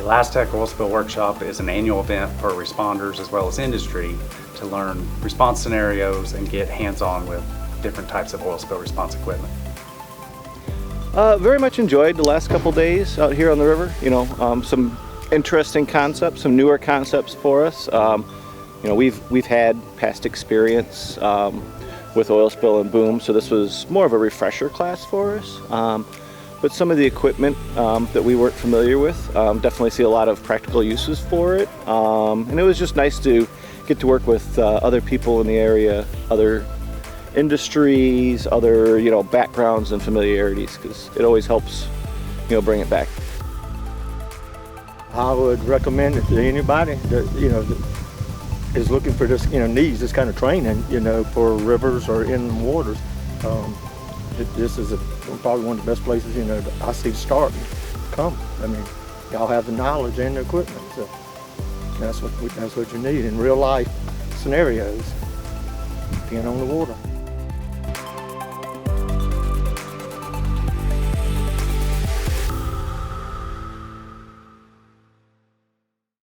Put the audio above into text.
Elastec Oil Spill Workshop is an annual event for responders as well as industry to learn response scenarios and get hands-on with different types of oil spill response equipment. Very much enjoyed the last couple days out here on the river. Some interesting concepts, some newer concepts for us. We've had past experience with oil spill and boom, so this was more of a refresher class for us. But some of the equipment that we weren't familiar with, definitely see a lot of practical uses for it. And it was just nice to get to work with other people in the area, other industries, other backgrounds and familiarities, because it always helps bring it back. I would recommend it to anybody that is looking for this, needs this kind of training, for rivers or inland waters. This is probably one of the best places, I see to start and come. I mean, y'all have the knowledge and the equipment, so that's what you need in real life scenarios, being on the water.